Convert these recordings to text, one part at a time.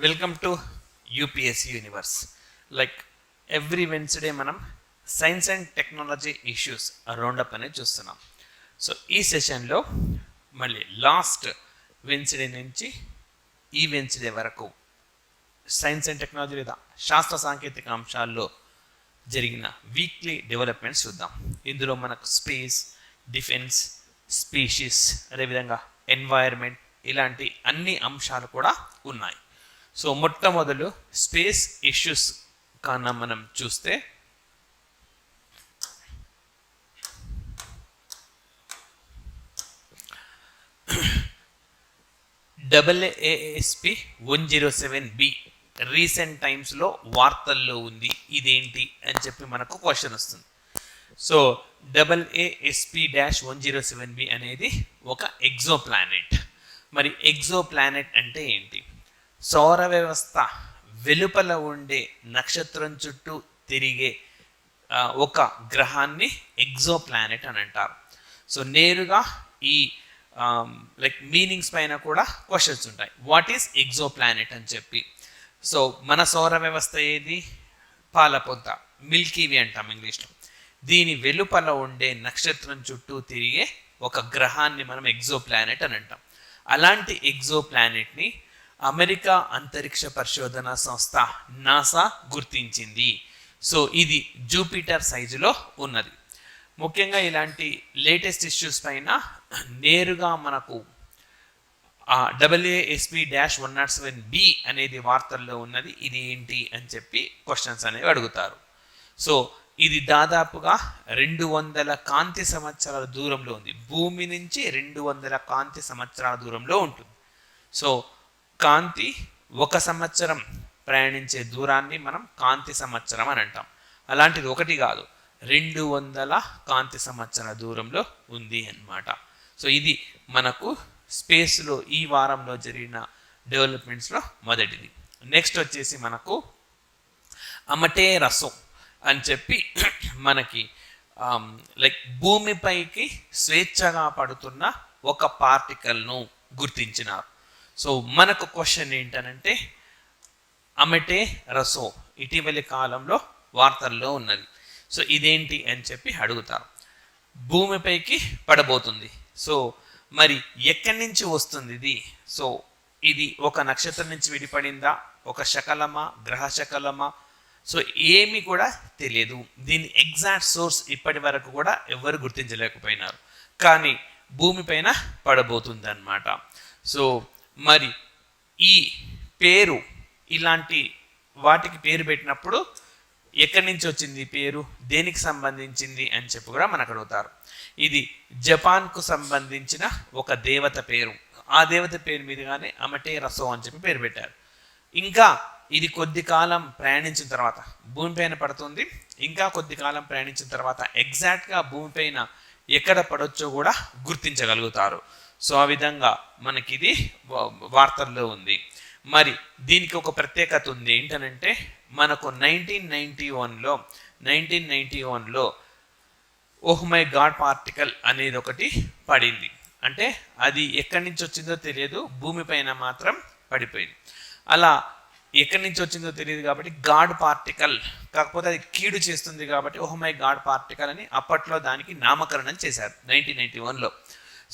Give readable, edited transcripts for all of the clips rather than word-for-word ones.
Welcome to UPSC Universe. Like every Wednesday మనం science and technology issues roundup అనేది చూస్తున్నాం. So ఈ సెషన్లో మళ్ళీ లాస్ట్ వెన్స్డే నుంచి ఈ వెన్స్డే వరకు సైన్స్ అండ్ టెక్నాలజీ లేదా శాస్త్ర సాంకేతిక అంశాల్లో జరిగిన వీక్లీ డెవలప్మెంట్స్ చూద్దాం. ఇందులో మనకు స్పేస్, డిఫెన్స్, స్పీషీస్, అదేవిధంగా ఎన్వైర్మెంట్ ఇలాంటి అన్ని అంశాలు కూడా ఉన్నాయి. సో మొట్టమొదలు స్పేస్ ఇష్యూస్ కన్నా మనం చూస్తే APPSC 107B రీసెంట్ టైమ్స్లో వార్తల్లో ఉంది, ఇదేంటి అని చెప్పి మనకు క్వశ్చన్ వస్తుంది. సో APPSC-107B అనేది ఒక ఎగ్జో ప్లానెట్. మరి ఎగ్జో ప్లానెట్ అంటే ఏంటి? సౌర వ్యవస్థ వెలుపల ఉండే నక్షత్రం చుట్టూ తిరిగే ఒక గ్రహాన్ని ఎగ్జో ప్లానెట్ అని అంటారు. సో నేరుగా ఈ లైక్ మీనింగ్స్ పైన కూడా క్వశ్చన్స్ ఉంటాయి. వాట్ ఈస్ ఎగ్జో ప్లానెట్ అని చెప్పి. సో మన సౌర వ్యవస్థ ఏది? పాలపొంత, మిల్కీవే అంటాం ఇంగ్లీష్లో. దీని వెలుపల ఉండే నక్షత్రం చుట్టూ తిరిగే ఒక గ్రహాన్ని మనం ఎగ్జో ప్లానెట్ అని అంటాం. అలాంటి ఎగ్జో ప్లానెట్ని అమెరికా అంతరిక్ష పరిశోధన సంస్థ నాసా గుర్తించింది. సో ఇది జూపిటర్ సైజులో ఉన్నది. ముఖ్యంగా ఇలాంటి లేటెస్ట్ ఇష్యూస్ పైన నేరుగా మనకు APPSC-107B అనేది వార్తల్లో ఉన్నది, ఇది ఏంటి అని చెప్పి క్వశ్చన్స్ అనేవి అడుగుతారు. సో ఇది దాదాపుగా 200 కాంతి సంవత్సరాల దూరంలో ఉంది. భూమి నుంచి 200 కాంతి సంవత్సరాల దూరంలో ఉంటుంది. సో కాంతి 1 సంవత్సరం ప్రయాణించే దూరాన్ని మనం కాంతి సంవత్సరం అని అంటాం. అలాంటిది ఒకటి కాదు, 200 కాంతి సంవత్సరాల దూరంలో ఉంది అన్నమాట. సో ఇది మనకు స్పేస్లో ఈ వారంలో జరిగిన డెవలప్మెంట్స్లో మొదటిది. నెక్స్ట్ వచ్చేసి మనకు అమటేరసో అని చెప్పి మనకి లైక్ భూమిపైకి స్వేచ్ఛగా పడుతున్న ఒక పార్టికల్ను గుర్తించినారు. సో మనకు క్వశ్చన్ ఏంటనంటే అమటేరసో ఇటీవలి కాలంలో వార్తల్లో ఉన్నది. సో ఇదేంటి అని చెప్పి అడుగుతారు. భూమిపైకి పడబోతుంది. సో మరి ఎక్కడి నుంచి వస్తుంది ఇది? సో ఇది ఒక నక్షత్రం నుంచి విడిపడిందా, ఒక శకలమా, గ్రహ శకలమా? సో ఏమి కూడా తెలియదు. దీని ఎగ్జాక్ట్ సోర్స్ ఇప్పటి వరకు కూడా ఎవరు గుర్తించలేకపోయినారు. కానీ భూమిపైన పడబోతుంది అన్నమాట. సో మరి ఈ పేరు, ఇలాంటి వాటికి పేరు పెట్టినప్పుడు ఎక్కడి నుంచి వచ్చింది పేరు, దేనికి సంబంధించింది అని చెప్పి కూడా మనకు అడుగుతారు. ఇది జపాన్కు సంబంధించిన ఒక దేవత పేరు. ఆ దేవత పేరు మీదుగానే అమటేరసో అని చెప్పి పేరు పెట్టారు. ఇంకా ఇది కొద్ది కాలం ప్రయాణించిన తర్వాత భూమిపైన పడుతుంది. ఇంకా కొద్ది కాలం ప్రయాణించిన తర్వాత ఎగ్జాక్ట్గా భూమిపైన ఎక్కడ పడొచ్చో కూడా గుర్తించగలుగుతారు. సో ఆ విధంగా మనకి ఇది వార్తల్లో ఉంది. మరి దీనికి ఒక ప్రత్యేకత ఉంది. ఏంటనంటే మనకు 1991లో ఓహ్ మై గాడ్ పార్టికల్ అనేది ఒకటి పడింది. అంటే అది ఎక్కడి నుంచి వచ్చిందో తెలియదు, భూమిపైన మాత్రం పడిపోయింది. అలా ఎక్కడి నుంచి వచ్చిందో తెలియదు కాబట్టి గాడ్ పార్టికల్, కాకపోతే అది కీడు చేస్తుంది కాబట్టి ఓహ్ మై గాడ్ పార్టికల్ అని అప్పట్లో దానికి నామకరణం చేశారు 1991లో.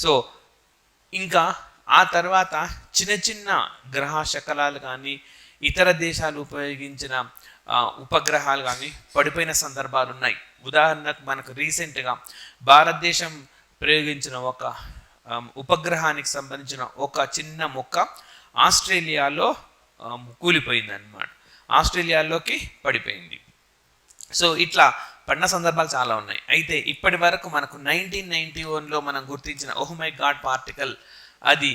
సో ఇంకా ఆ తర్వాత చిన్న చిన్న గ్రహ శకలాలు కానీ ఇతర దేశాలు ఉపయోగించిన ఉపగ్రహాలు కానీ పడిపోయిన సందర్భాలు ఉన్నాయి. ఉదాహరణకు మనకు రీసెంట్గా భారతదేశం ప్రయోగించిన ఒక ఉపగ్రహానికి సంబంధించిన ఒక చిన్న మొక్క ఆస్ట్రేలియాలో కూలిపోయింది అన్నమాట. ఆస్ట్రేలియాలోకి పడిపోయింది. సో ఇట్లా పడిన సందర్భాలు చాలా ఉన్నాయి. అయితే ఇప్పటి వరకు మనకు 1991లో మనం గుర్తించిన ఓహ్ మై గాడ్ పార్టికల్ అది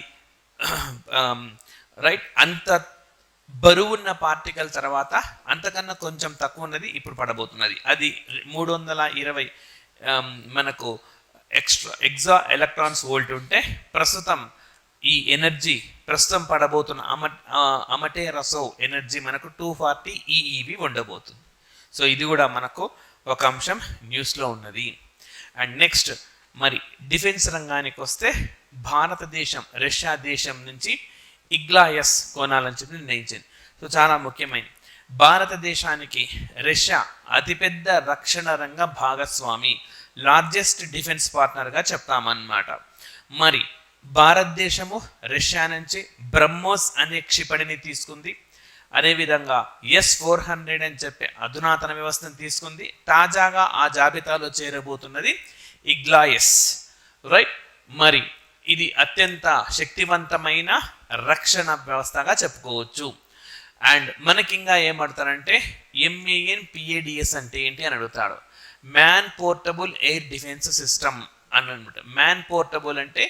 రైట్ అంత బరువున్న పార్టికల్ తర్వాత అంతకన్నా కొంచెం తక్కువ ఉన్నది ఇప్పుడు పడబోతున్నది. అది 320 మనకు ఎగ్జా ఎలక్ట్రాన్స్ వోల్ట్ ఉంటే ప్రస్తుతం ఈ ఎనర్జీ ప్రస్తుతం పడబోతున్న అమటేరసో ఎనర్జీ మనకు 240 EeV ఉండబోతుంది. సో ఇది కూడా మనకు ఒక అంశం న్యూస్లో ఉన్నది. అండ్ నెక్స్ట్ మరి డిఫెన్స్ రంగానికి వస్తే భారతదేశం రష్యా దేశం నుంచి ఇగ్లాయస్ కొనాలని చెప్పి నిర్ణయించింది. సో చాలా ముఖ్యమైనది. భారతదేశానికి రష్యా అతిపెద్ద రక్షణ రంగ భాగస్వామి, లార్జెస్ట్ డిఫెన్స్ పార్ట్నర్గా చెప్తామన్నమాట. మరి భారతదేశము రష్యా నుంచి బ్రహ్మోస్ అనే క్షిపణిని తీసుకుంది. అదేవిధంగా S-400 అని చెప్పే అధునాతన వ్యవస్థను తీసుకుంది. తాజాగా ఆ జాబితాలో చేరబోతున్నది ఇగ్లాయస్, రైట్. మరి ఇది అత్యంత శక్తివంతమైన రక్షణ వ్యవస్థగా చెప్పుకోవచ్చు. అండ్ మనకి ఇంకా ఏమడతారంటే MANPADS అంటే ఏంటి అని అడుగుతాడు. Man portable air defence system అని అనమాట. మ్యాన్ పోర్టబుల్ అంటే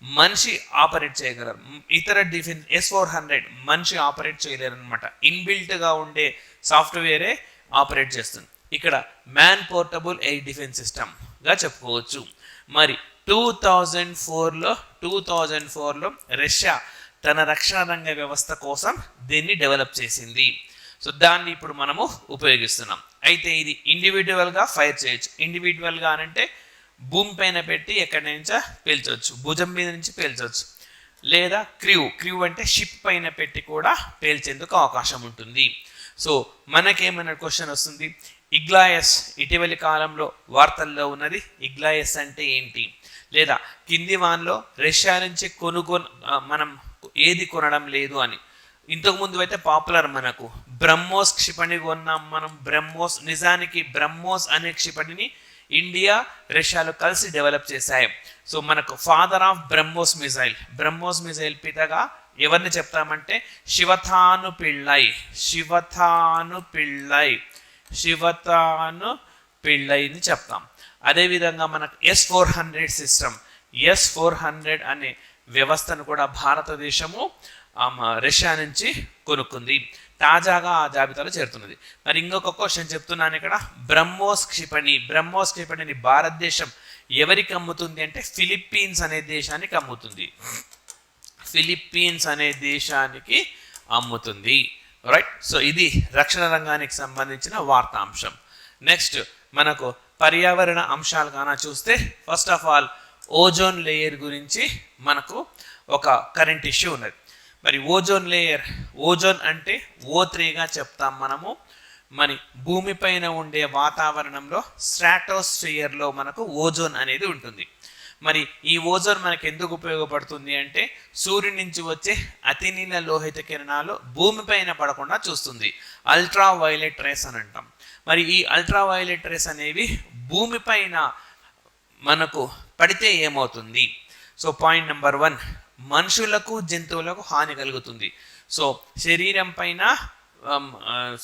మనిషి ఆపరేట్ చేయగలరు, ఇతర డిఫెన్స్ S-400 మనిషి ఆపరేట్ చేయలేరు అనమాట. ఇన్బిల్ట్గా ఉండే సాఫ్ట్వేరే ఆపరేట్ చేస్తుంది. ఇక్కడ మ్యాన్ పోర్టబుల్ ఎయిర్ డిఫెన్స్ సిస్టమ్గా చెప్పుకోవచ్చు. మరి 2004లో రష్యా తన రక్షణ రంగ వ్యవస్థ కోసం దీన్ని డెవలప్ చేసింది. సో దాన్ని ఇప్పుడు మనము ఉపయోగిస్తున్నాం. అయితే ఇది ఇండివిజువల్గా ఫైర్ చేయొచ్చు. ఇండివిజువల్గా అంటే భూమి పైన పెట్టి ఎక్కడి నుంచో పేల్చవచ్చు, భుజం మీద నుంచి పేల్చవచ్చు. లేదా క్రూ అంటే షిప్ పైన పెట్టి కూడా పేల్చేందుకు అవకాశం ఉంటుంది. సో మనకేమైనా క్వశ్చన్ వస్తుంది, ఇగ్లాయస్ ఇటీవలి కాలంలో వార్తల్లో ఉన్నది. ఇగ్లాయస్ అంటే ఏంటి? లేదా కింది వాన్లో రష్యా నుంచి మనం ఏది కొనడం లేదు అని. ఇంతకుముందు అయితే పాపులర్ మనకు బ్రహ్మోస్ క్షిపణి కొన్నాం మనం. నిజానికి బ్రహ్మోస్ అనే క్షిపణిని ఇండియా రష్యాలు కలిసి డెవలప్ చేశాయి. సో మనకు ఫాదర్ ఆఫ్ బ్రహ్మోస్ మిజైల్ పితగా ఎవరిని చెప్తామంటే శివతాను పిళ్ళైని చెప్తాం. అదేవిధంగా మనకు S-400 అనే వ్యవస్థను కూడా భారతదేశము రష్యా నుంచి కొనుక్కుంది. తాజాగా ఆ జాబితాలో చేరుతున్నది. మరి ఇంకొక క్వశ్చన్ చెప్తున్నాను ఇక్కడ. బ్రహ్మోస్ క్షిపణిని భారతదేశం ఎవరికి అమ్ముతుంది అంటే ఫిలిప్పీన్స్ అనే దేశానికి అమ్ముతుంది. రైట్. సో ఇది రక్షణ రంగానికి సంబంధించిన వార్తాంశం. నెక్స్ట్ మనకు పర్యావరణ అంశాలు కానా చూస్తే, first of all ozone layer గురించి మనకు ఒక కరెంట్ ఇష్యూ ఉన్నది. మరి ఓజోన్ అంటే O3గా చెప్తాం మనము. మరి భూమిపైన ఉండే వాతావరణంలో స్ట్రాటోస్ఫియర్లో మనకు ఓజోన్ అనేది ఉంటుంది. మరి ఈ ఓజోన్ మనకు ఎందుకు ఉపయోగపడుతుంది అంటే సూర్యుడి నుంచి వచ్చే అతినీల లోహిత కిరణాలు భూమిపైన పడకుండా చూస్తుంది. అల్ట్రా వైలెట్ రేస్ అని అంటాం. మరి ఈ అల్ట్రా వైలెట్ రేస్ అనేవి భూమిపైన మనకు పడితే ఏమవుతుంది? సో పాయింట్ నెంబర్ 1, మనుషులకు జంతువులకు హాని కలుగుతుంది. సో శరీరం పైన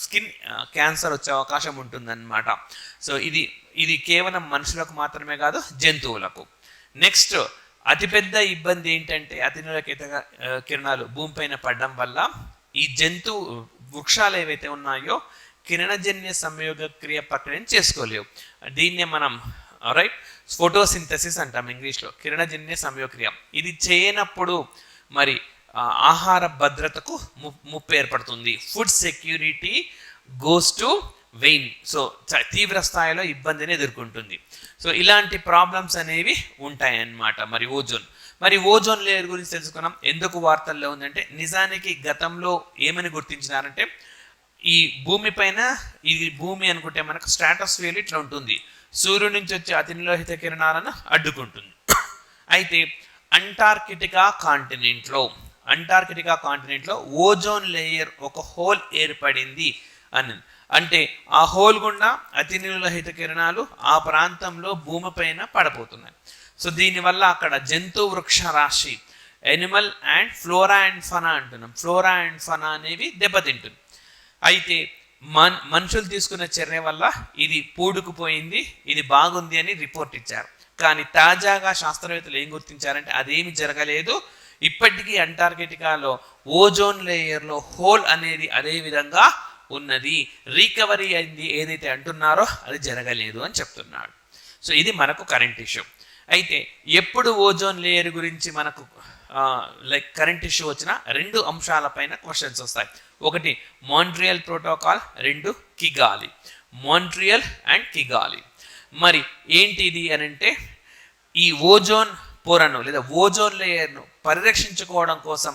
స్కిన్ క్యాన్సర్ వచ్చే అవకాశం ఉంటుందన్నమాట. సో ఇది కేవలం మనుషులకు మాత్రమే కాదు, జంతువులకు. నెక్స్ట్ అతిపెద్ద ఇబ్బంది ఏంటంటే అతినీల కిరణాలు భూమిపైన పడడం వల్ల ఈ వృక్షాలు ఏవైతే ఉన్నాయో కిరణజన్య సంయోగ క్రియ ప్రక్రియను చేసుకోలేవు. దీన్నే మనం రైట్ ఫోటోసింథసిస్ అంటాం ఇంగ్లీష్లో, కిరణజన్య సంయోగక్రియ. ఇది చేయనప్పుడు మరి ఆహార భద్రతకు ముప్పు ఏర్పడుతుంది. Food security goes to vain. So తీవ్ర స్థాయిలో ఇబ్బందిని ఎదుర్కొంటుంది. సో ఇలాంటి ప్రాబ్లమ్స్ అనేవి ఉంటాయన్నమాట. మరి ఓజోన్ లేయర్ గురించి తెలుసుకున్నాం. ఎందుకు వార్తల్లో ఉందంటే నిజానికి గతంలో ఏమని గుర్తించినారంటే ఈ భూమిపైన ఇది భూమి అనుకుంటే మనకు స్ట్రాటోస్ఫియర్ ఇట్లా ఉంటుంది, సూర్యుడి నుంచి వచ్చే అతిలోహిత కిరణాలను అడ్డుకుంటుంది. అయితే అంటార్కిటికా కాంటినెంట్లో ఓజోన్ లేయర్ ఒక హోల్ ఏర్పడింది అని. అంటే ఆ హోల్ గుండా అతిలోహిత కిరణాలు ఆ ప్రాంతంలో భూమిపైన పడబోతున్నాయి. సో దీనివల్ల అక్కడ జంతు వృక్ష రాశి, Animal and flora and fauna అంటున్నాం, ఫ్లోరా అండ్ ఫనా అనేవి దెబ్బతింటుంది. అయితే మనుషులు తీసుకున్న చర్య వల్ల ఇది పూడుకుపోయింది, ఇది బాగుంది అని రిపోర్ట్ ఇచ్చారు. కానీ తాజాగా శాస్త్రవేత్తలు ఏం గుర్తించారంటే అదేమి జరగలేదు. ఇప్పటికీ అంటార్కిటికాలో ఓజోన్ లేయర్లో హోల్ అనేది అదే విధంగా ఉన్నది, రీకవరీ అయింది ఏదైతే అంటున్నారో అది జరగలేదు అని చెప్తున్నాడు. సో ఇది మనకు కరెంట్ ఇష్యూ. అయితే ఎప్పుడు ఓజోన్ లేయర్ గురించి మనకు కరెంట్ ఇష్యూ వచ్చిన 2 అంశాలపైన క్వశ్చన్స్ వస్తాయి. ఒకటి మాంట్రియల్ ప్రోటోకాల్, 2 కిగాలి. Montreal and కిగాలి. మరి ఏంటిది అని అంటే ఈ ఓజోన్ పొరను లేదా ఓజోన్ లేయర్ను పరిరక్షించుకోవడం కోసం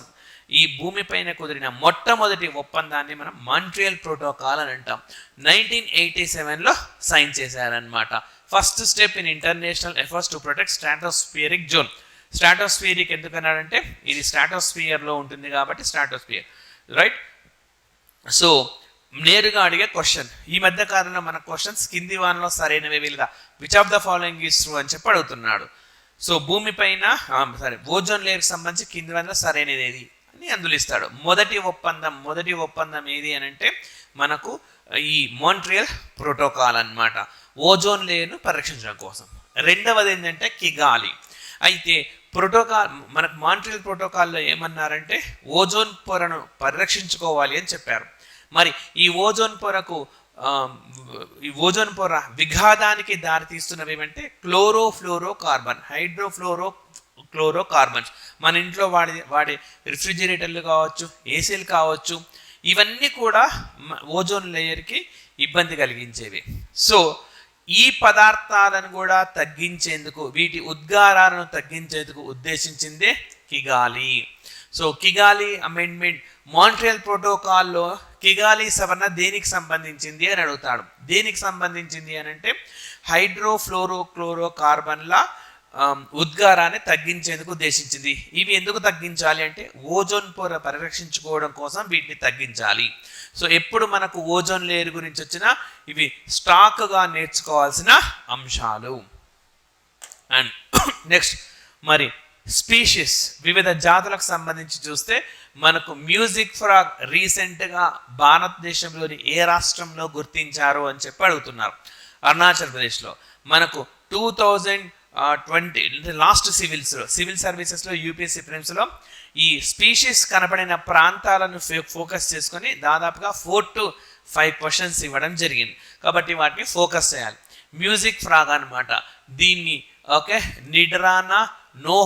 ఈ భూమిపైన కుదిరిన మొట్టమొదటి ఒప్పందాన్ని మనం మాంట్రియల్ ప్రోటోకాల్ అని అంటాం. 1987లో సైన్ చేశారనమాట. First step in international efforts to protect stratospheric zone. Stratospheric ఎందుకన్నారంటే ఇది స్ట్రాటోస్ఫియర్లో ఉంటుంది కాబట్టి స్ట్రాటోస్ఫియర్, రైట్. సో నేరుగా అడిగే క్వశ్చన్, ఈ మధ్య కాలంలో మన క్వశ్చన్స్ కింది వానలో సరైనవి వీలుగా which of the following is true అని చెప్పి అడుగుతున్నాడు. సో భూమిపైన ఓజోన్ లేయర్కి సంబంధించి కింది వానలో సరైనది ఏది అని అందులో ఇస్తాడు. మొదటి ఒప్పందం ఏది అని అంటే మనకు ఈ మాంట్రియల్ ప్రోటోకాల్ అన్నమాట, ఓజోన్ లేయర్ను పరిరక్షించడం కోసం. రెండవది ఏంటంటే కిగాలి. అయితే ప్రోటోకాల్ మనకు మాంట్రియల్ ప్రోటోకాల్లో ఏమన్నారంటే ఓజోన్ పొరను పరిరక్షించుకోవాలి అని చెప్పారు. మరి ఈ ఓజోన్ పొర విఘాతానికి దారితీస్తున్నవి ఏమంటే క్లోరోఫ్లోరోకార్బన్, హైడ్రోఫ్లోరోకార్బన్స్. మన ఇంట్లో వాడే రిఫ్రిజిరేటర్లు కావచ్చు, ఏసీలు కావచ్చు, ఇవన్నీ కూడా ఓజోన్ లేయర్కి ఇబ్బంది కలిగించేవి. సో ఈ పదార్థాలను కూడా తగ్గించేందుకు, వీటి ఉద్గారాలను తగ్గించేందుకు ఉద్దేశించిందే Kigali. So Kigali amendment Montreal ప్రోటోకాల్లో కిగాలి సవరణ దేనికి సంబంధించింది అని అడుగుతాడు. దేనికి సంబంధించింది అని అంటే హైడ్రోఫ్లోరోకార్బన్ల ఉద్గారాన్ని తగ్గించేందుకు ఉద్దేశించింది. ఇవి ఎందుకు తగ్గించాలి అంటే ఓజోన్ పొర పరిరక్షించుకోవడం కోసం వీటిని తగ్గించాలి. సో ఎప్పుడు మనకు ఓజోన్ లేయర్ గురించి వచ్చినా ఇవి స్టాక్గా నేర్చుకోవాల్సిన అంశాలు. అండ్ నెక్స్ట్ మరి స్పీషీస్, వివిధ జాతులకు సంబంధించి చూస్తే మనకు మ్యూజిక్ ఫ్రాగ్ రీసెంట్గా భారతదేశంలోని ఏ రాష్ట్రంలో గుర్తించారు అని చెప్పి అడుగుతున్నారు. అరుణాచల్ ప్రదేశ్లో. మనకు 2020 లాస్ట్ సివిల్ సర్వీసెస్లో యూపీఎస్సీ ప్రిలిమ్స్లో ఈ స్పీషీస్ కనపడిన ప్రాంతాలను ఫోకస్ చేసుకొని దాదాపుగా 4 to 5 క్వశ్చన్స్ ఇవ్వడం జరిగింది. కాబట్టి వాటిని ఫోకస్ చేయాలి. మ్యూజిక్ ఫ్రాగ్ అనమాట, దీన్ని ఓకే నిడ్రానా నో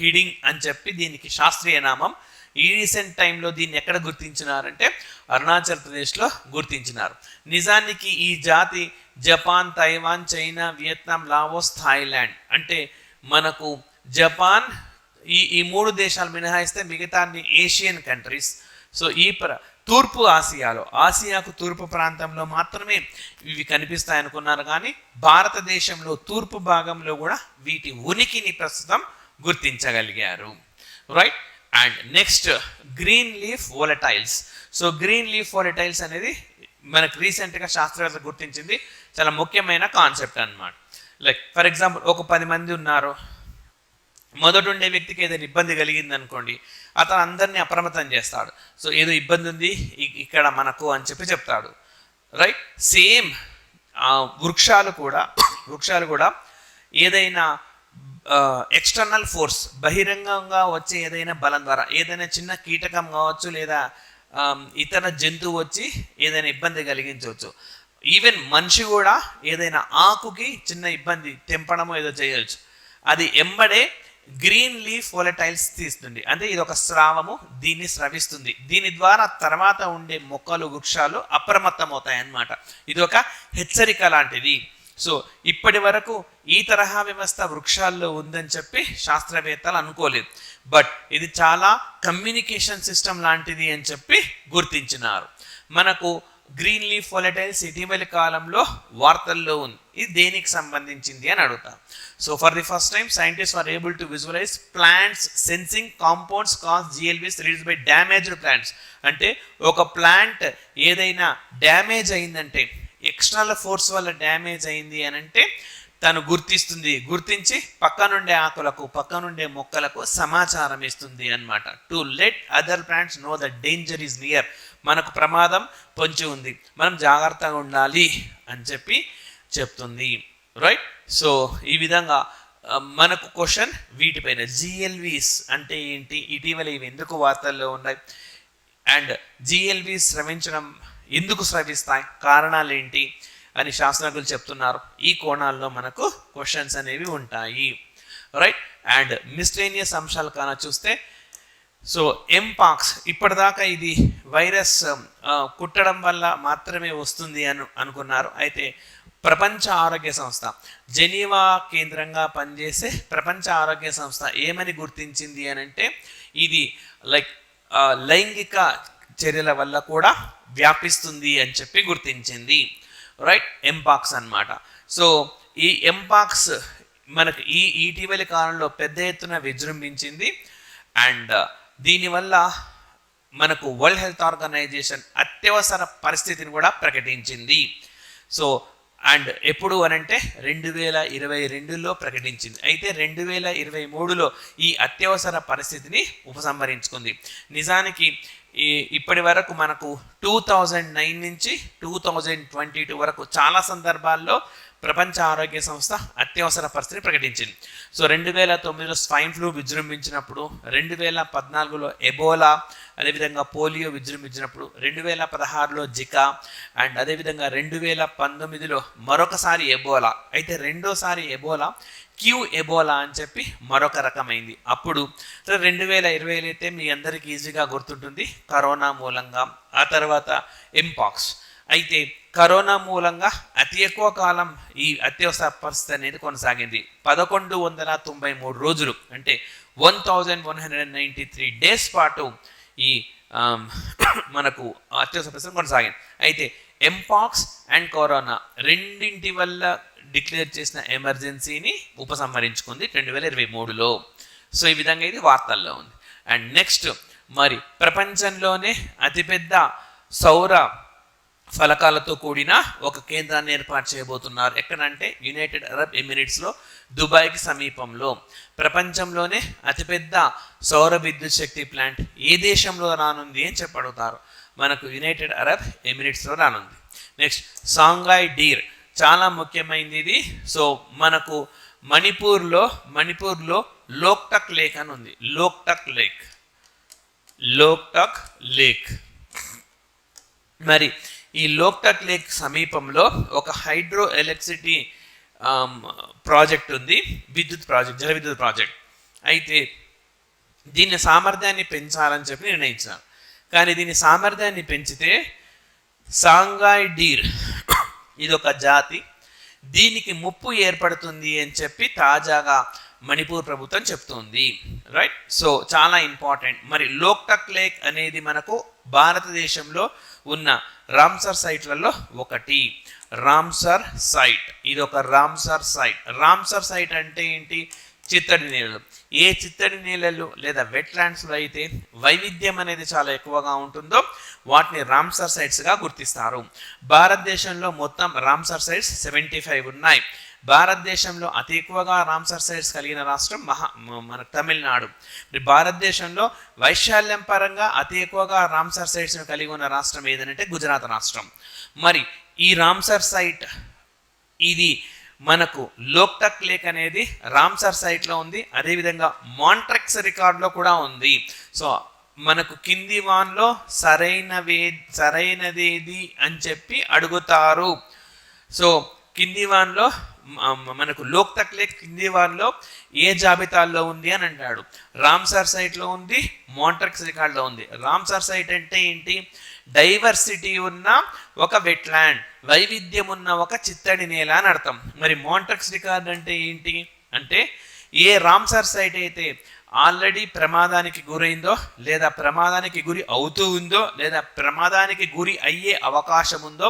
హిడింగ్ అని చెప్పి దీనికి శాస్త్రీయ నామం. ఈ రీసెంట్ టైంలో దీన్ని ఎక్కడ గుర్తించినారంటే అరుణాచల్ ప్రదేశ్లో గుర్తించినారు. నిజానికి ఈ జాతి Japan, Taiwan, China, Vietnam, Laos, Thailand అంటే మనకు జపాన్ ఈ 3 దేశాలు మినహాయిస్తే మిగతా ఏషియన్ కంట్రీస్. సో తూర్పు ఆసియాకు తూర్పు ప్రాంతంలో మాత్రమే ఇవి కనిపిస్తాయి అనుకున్నారు, కానీ భారతదేశంలో తూర్పు భాగంలో కూడా వీటి ఉనికిని ప్రస్తుతం గుర్తించగలిగారు, right. And next green leaf volatiles. So green leaf volatiles అనేది మనకు రీసెంట్గా శాస్త్రవేత్తలు గుర్తించింది, చాలా ముఖ్యమైన కాన్సెప్ట్ అన్నమాట. లైక్ ఫర్ ఎగ్జాంపుల్ ఒక 10 మంది ఉన్నారు, మొదట ఉండే వ్యక్తికి ఏదైనా ఇబ్బంది కలిగింది అనుకోండి, అతను అందరినీ అప్రమత్తం చేస్తాడు. సో ఏదో ఇబ్బంది ఉంది ఇక్కడ మనకు అని చెప్పి చెప్తాడు, రైట్. సేమ్ వృక్షాలు కూడా ఏదైనా ఎక్స్టర్నల్ ఫోర్స్, బహిరంగంగా వచ్చే ఏదైనా బలం ద్వారా, ఏదైనా చిన్న కీటకం కావచ్చు లేదా ఇతర జంతువు వచ్చి ఏదైనా ఇబ్బంది కలిగించవచ్చు. ఈవెన్ మనిషి కూడా ఏదైనా ఆకుకి చిన్న ఇబ్బంది తెంపడము ఏదో చేయవచ్చు, అది ఎంబడే గ్రీన్ లీఫ్ వోలటైల్స్ తీస్తుంది. అంటే ఇది ఒక స్రావము, దీన్ని స్రవిస్తుంది. దీని ద్వారా తర్వాత ఉండే మొక్కలు, వృక్షాలు అప్రమత్తమవుతాయి అన్నమాట. ఇది ఒక హెచ్చరిక లాంటిది. సో ఇప్పటి వరకు ఈ తరహా వ్యవస్థ వృక్షాల్లో ఉందని చెప్పి శాస్త్రవేత్తలు అనుకోలేదు, బట్ ఇది చాలా కమ్యూనికేషన్ సిస్టమ్ లాంటిది అని చెప్పి గుర్తించినారు. మనకు గ్రీన్ లీఫ్ వోలటైల్స్ ఇటీవలి కాలంలో వార్తల్లో ఉంది, ఇది దేనికి సంబంధించింది అని అడుగుతాం. So for the first time scientist are able to visualize plants sensing compounds cause GLBs released by damaged plants. అంటే ఒక ప్లాంట్ ఏదైనా డ్యామేజ్ అయిందంటే, ఎక్స్టర్నల్ ఫోర్స్ వల్ల డ్యామేజ్ అయింది అని అంటే తను గుర్తించి పక్కనుండే ఆకులకు, పక్కనుండే మొక్కలకు సమాచారం ఇస్తుంది అన్నమాట. To let other plants know the danger is near, మనకు ప్రమాదం పొంచి ఉంది, మనం జాగ్రత్తగా ఉండాలి అని చెప్పి చెప్తుంది, రైట్. సో ఈ విధంగా మనకు క్వశ్చన్ వీటిపైన జిఎల్వీస్ అంటే ఏంటి, ఇటీవల ఇవి ఎందుకు వార్తల్లో ఉన్నాయి, అండ్ జిఎల్వీస్ స్రవించడం ఎందుకు స్రవిస్తాయి, కారణాలు ఏంటి అని శాస్త్రజ్ఞులు చెప్తున్నారు. ఈ కోణాల్లో మనకు క్వశ్చన్స్ అనేవి ఉంటాయి, రైట్. అండ్ మిస్లేనియస్ అంశాలు కాన చూస్తే, సో ఎంపాక్స్ ఇప్పటిదాకా ఇది వైరస్ కుట్టడం వల్ల మాత్రమే వస్తుంది అనుకున్నారు. అయితే ప్రపంచ ఆరోగ్య సంస్థ, జెనీవా కేంద్రంగా పనిచేసే ప్రపంచ ఆరోగ్య సంస్థ ఏమని గుర్తించింది అని అంటే ఇది లైక్ లైంగిక చర్యల వల్ల కూడా వ్యాపిస్తుంది అని చెప్పి గుర్తించింది. రైట్, ఎంపాక్స్ అన్నమాట. సో ఈ ఎంపాక్స్ మనకు ఈ ఇటీవలి కాలంలో పెద్ద ఎత్తున విజృంభించింది. అండ్ దీనివల్ల మనకు వరల్డ్ హెల్త్ ఆర్గనైజేషన్ అత్యవసర పరిస్థితిని కూడా ప్రకటించింది. సో అండ్ ఎప్పుడు అనంటే 2022లో ప్రకటించింది. అయితే 2023లో ఈ అత్యవసర పరిస్థితిని ఉపసంహరించుకుంది. నిజానికి ఇప్పటి వరకు మనకు 2009 నుంచి 2022 వరకు చాలా సందర్భాల్లో ప్రపంచ ఆరోగ్య సంస్థ అత్యవసర పరిస్థితిని ప్రకటించింది. సో 2009లో స్వైన్ ఫ్లూ విజృంభించినప్పుడు, 2014లో ఎబోలా, అదేవిధంగా పోలియో విజృంభించినప్పుడు, 2016లో జికా, అండ్ అదేవిధంగా 2019లో మరొకసారి ఎబోలా. అయితే రెండోసారి ఎబోలా క్యూ ఎబోలా అని చెప్పి మరొక రకమైంది. అప్పుడు 2020 అయితే మీ అందరికీ ఈజీగా గుర్తుంటుంది కరోనా మూలంగా, ఆ తర్వాత ఎంపాక్స్. అయితే కరోనా మూలంగా అతి ఎక్కువ కాలం ఈ అత్యవసర పరిస్థితి అనేది కొనసాగింది. 1193 రోజులు, అంటే 1193 డేస్ పాటు ఈ మనకు అత్యవసర పరిస్థితి కొనసాగింది. అయితే ఎంపాక్స్ అండ్ కరోనా రెండింటి వల్ల డిక్లేర్ చేసిన ఎమర్జెన్సీని ఉపసంహరించుకుంది 2023లో. సో ఈ విధంగా ఇది వార్తల్లో ఉంది. అండ్ నెక్స్ట్, మరి ప్రపంచంలోనే అతిపెద్ద సౌర ఫలకాలతో కూడిన ఒక కేంద్రాన్ని ఏర్పాటు చేయబోతున్నారు. ఎక్కడంటే యునైటెడ్ అరబ్ ఎమిరేట్స్లో, దుబాయ్కి సమీపంలో. ప్రపంచంలోనే అతిపెద్ద సౌర విద్యుత్ శక్తి ప్లాంట్ ఏ దేశంలో రానుంది అని చెప్పడుగుతారు. మనకు యునైటెడ్ అరబ్ ఎమిరేట్స్లో రానుంది. నెక్స్ట్, సాంఘాయ్ డీర్ చాలా ముఖ్యమైనది ఇది. సో మనకు మణిపూర్లో లోక్టక్ లేక్ అని ఉంది. లోక్టక్ లేక్. మరి ఈ లోక్టక్ లేక్ సమీపంలో ఒక హైడ్రో ఎలక్ట్రిసిటీ ప్రాజెక్ట్ ఉంది, జల విద్యుత్ ప్రాజెక్ట్. అయితే దీని సామర్థ్యాన్ని పెంచాలని చెప్పి నిర్ణయించారు. కానీ దీని సామర్థ్యాన్ని పెంచితే సాంఘాయ్ డీర్ ఇదొక జాతి, దీనికి ముప్పు ఏర్పడుతుంది అని చెప్పి తాజాగా మణిపూర్ ప్రభుత్వం చెప్తుంది. రైట్, సో చాలా ఇంపార్టెంట్. మరి లోక్టక్ లేక్ అనేది మనకు భారతదేశంలో ఉన్న రామ్సర్ సైట్లలో ఒకటి. రామ్సర్ సైట్, ఇది ఒక రామ్సర్ సైట్. రామ్సర్ సైట్ అంటే ఏంటి? చిత్తడి నేలలు. ఏ చిత్తడి నేలలు లేదా వెట్లాండ్స్లో అయితే వైవిధ్యం అనేది చాలా ఎక్కువగా ఉంటుందో వాటిని రామ్సర్ సైట్స్గా గుర్తిస్తారు. భారతదేశంలో మొత్తం రామ్సర్ సైట్స్ 75 ఉన్నాయి. భారతదేశంలో అతి ఎక్కువగా రామ్సర్ సైట్స్ కలిగిన రాష్ట్రం మన తమిళనాడు. భారతదేశంలో వైశాల్యం పరంగా అతి ఎక్కువగా రామ్సర్ సైట్స్ కలిగి ఉన్న రాష్ట్రం ఏదంటే గుజరాత్ రాష్ట్రం. మరి ఈ రామ్సర్ సైట్ ఇది మనకు లోక్టక్ లేక్ అనేది రామ్సర్ సైట్లో ఉంది. అదేవిధంగా మాంట్రెక్స్ రికార్డులో కూడా ఉంది. సో మనకు కింది వాన్లో సరైనదేది అని చెప్పి అడుగుతారు. సో కింది వాన్లో మనకు లోక్టక్ లేక్ కింది వాన్లో ఏ జాబితాల్లో ఉంది అని అంటాడు. రామ్సర్ సైట్లో ఉంది, మాంట్రెక్స్ రికార్డులో ఉంది. రామ్సర్ సైట్ అంటే ఏంటి? డైవర్సిటీ ఉన్న ఒక వెట్లాండ్, వైవిధ్యం ఉన్న ఒక చిత్తడి నేల అని అర్థం. మరి మాంట్రెక్స్ రికార్డ్ అంటే ఏంటి అంటే ఏ రామ్సర్ సైట్ అయితే ఆల్రెడీ ప్రమాదానికి గురైందో లేదా ప్రమాదానికి గురి అవుతూ ఉందో లేదా ప్రమాదానికి గురి అయ్యే అవకాశం ఉందో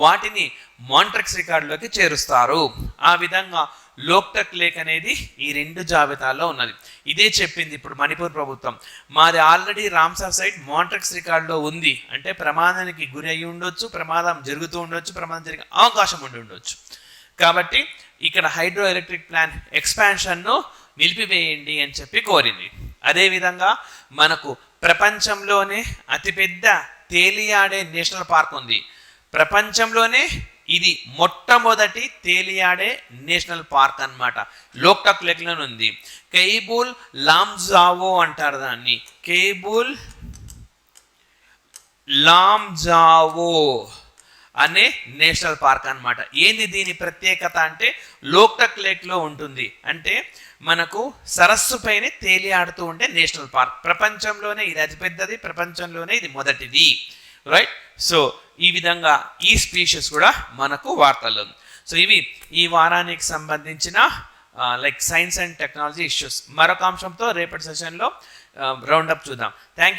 వాటిని మాంట్రెక్స్ రికార్డులోకి చేరుస్తారు. ఆ విధంగా లోక్టక్ లేక్ అనేది ఈ రెండు జాబితాల్లో ఉన్నది. ఇదే చెప్పింది ఇప్పుడు మణిపూర్ ప్రభుత్వం, మాది ఆల్రెడీ రామ్సర్ సైట్ మాంట్రెక్స్ రికార్డులో ఉంది అంటే ప్రమాదానికి గురి అయ్యి ఉండొచ్చు, ప్రమాదం జరుగుతూ ఉండొచ్చు, ప్రమాదం జరిగే అవకాశం ఉండి ఉండొచ్చు. కాబట్టి ఇక్కడ హైడ్రో ఎలక్ట్రిక్ ప్లాంట్ ఎక్స్పాన్షన్ను నిలిపివేయండి అని చెప్పి కోరింది. అదేవిధంగా మనకు ప్రపంచంలోనే అతిపెద్ద తేలియాడే నేషనల్ పార్క్ ఉంది. ప్రపంచంలోనే ఇది మొట్టమొదటి తేలియాడే నేషనల్ పార్క్ అన్నమాట. లోక్టక్ లేక్లో ఉంది. కైబుల్ లామ్జావో అంటారు దాన్ని. కైబుల్ లామ్జావో అనే నేషనల్ పార్క్ అన్నమాట. ఏంది దీని ప్రత్యేకత అంటే లోక్టక్ లేక్లో ఉంటుంది. అంటే మనకు సరస్సు పైన తేలియాడుతూ ఉండే నేషనల్ పార్క్. ప్రపంచంలోనే ఇది అతిపెద్దది, ప్రపంచంలోనే ఇది మొదటిది. రైట్, సో ఈ విధంగా ఈ స్పీషీస్ కూడా మనకు వార్తల్లో. సో ఇవి ఈ వారానికి సంబంధించిన like science and technology issues. మరొక అంశంతో రేపటి సెషన్లో రౌండప్ చూద్దాం. Thank you.